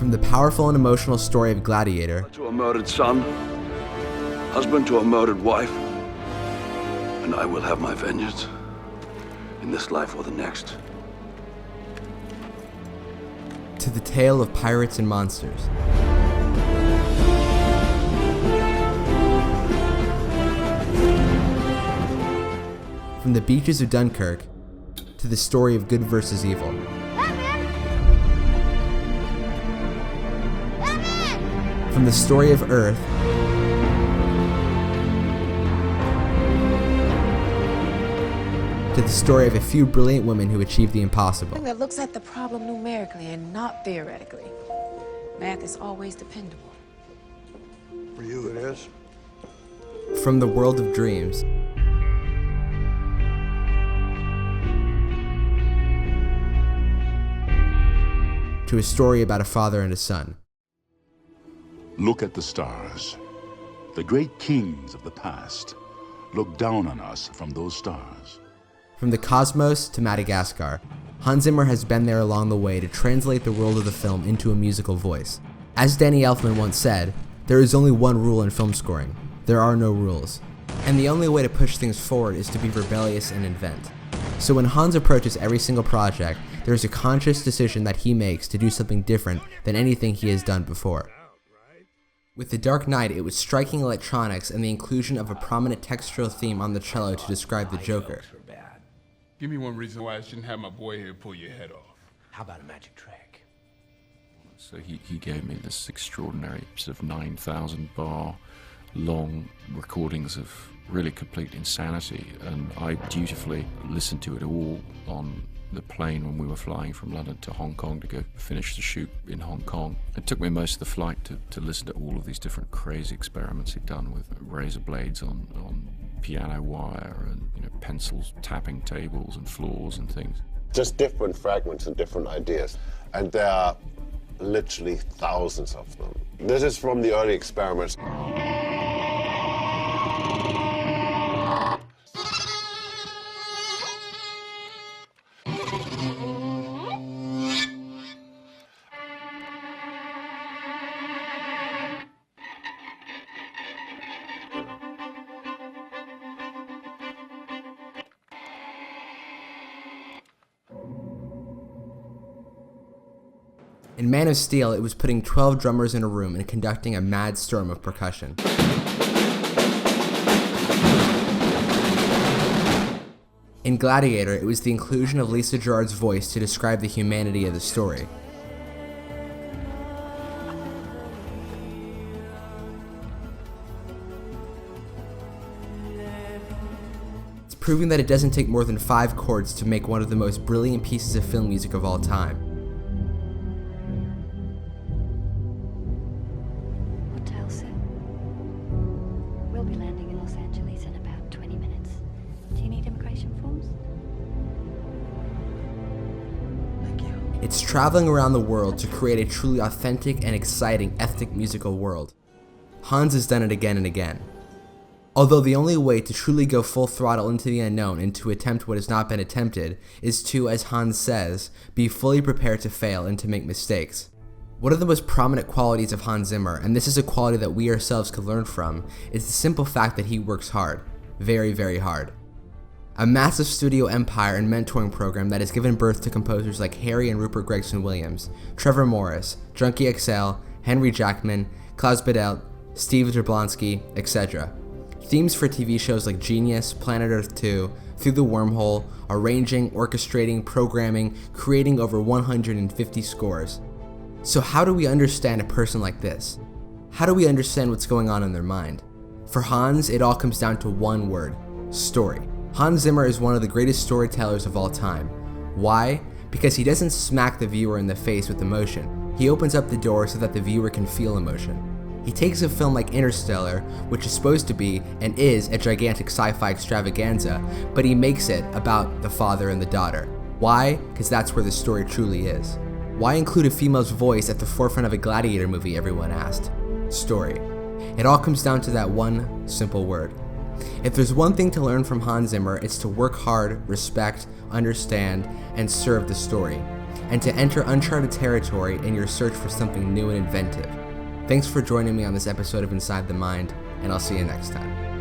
From the powerful and emotional story of Gladiator, to a murdered son, husband to a murdered wife, and I will have my vengeance in this life or the next. To the tale of pirates and monsters. From the beaches of Dunkirk to the story of good versus evil. From the story of Earth to the story of a few brilliant women who achieved the impossible. That looks at the problem numerically and not theoretically. Math is always dependable. For you it is. From the world of dreams to a story about a father and a son. Look at the stars. The great kings of the past look down on us from those stars. From the cosmos to Madagascar, Hans Zimmer has been there along the way to translate the world of the film into a musical voice. As Danny Elfman once said, there is only one rule in film scoring. There are no rules. And the only way to push things forward is to be rebellious and invent. So when Hans approaches every single project, there is a conscious decision that he makes to do something different than anything he has done before. With The Dark Knight, it was striking electronics and the inclusion of a prominent textural theme on the cello to describe the Joker. Give me one reason why I shouldn't have my boy here pull your head off. How about a magic trick? So he gave me this extraordinary sort of 9,000 bar long recordings of really complete insanity, and I dutifully listened to it all on the plane when we were flying from London to Hong Kong to go finish the shoot in Hong Kong. It took me most of the flight to listen to all of these different crazy experiments he'd done with razor blades on piano wire and pencils tapping tables and floors and things. Just different fragments and different ideas, and there are literally thousands of them. This is from the early experiments. In Man of Steel, it was putting 12 drummers in a room and conducting a mad storm of percussion. In Gladiator, it was the inclusion of Lisa Gerrard's voice to describe the humanity of the story. It's proving that it doesn't take more than 5 chords to make one of the most brilliant pieces of film music of all time. It's traveling around the world to create a truly authentic and exciting ethnic musical world. Hans has done it again and again. Although the only way to truly go full throttle into the unknown and to attempt what has not been attempted is to, as Hans says, be fully prepared to fail and to make mistakes. One of the most prominent qualities of Hans Zimmer, and this is a quality that we ourselves could learn from, is the simple fact that he works hard. Very, very hard. A massive studio empire and mentoring program that has given birth to composers like Harry and Rupert Gregson-Williams, Trevor Morris, Junkie XL, Henry Jackman, Klaus Badelt, Steve Jablonsky, etc. Themes for TV shows like Genius, Planet Earth 2, Through the Wormhole, arranging, orchestrating, programming, creating over 150 scores. So how do we understand a person like this? How do we understand what's going on in their mind? For Hans, it all comes down to one word: story. Hans Zimmer is one of the greatest storytellers of all time. Why? Because he doesn't smack the viewer in the face with emotion. He opens up the door so that the viewer can feel emotion. He takes a film like Interstellar, which is supposed to be and is a gigantic sci-fi extravaganza, but he makes it about the father and the daughter. Why? Because that's where the story truly is. Why include a female's voice at the forefront of a Gladiator movie, everyone asked. Story. It all comes down to that one simple word. If there's one thing to learn from Hans Zimmer, it's to work hard, respect, understand, and serve the story. and to enter uncharted territory in your search for something new and inventive. Thanks for joining me on this episode of Inside the Mind, and I'll see you next time.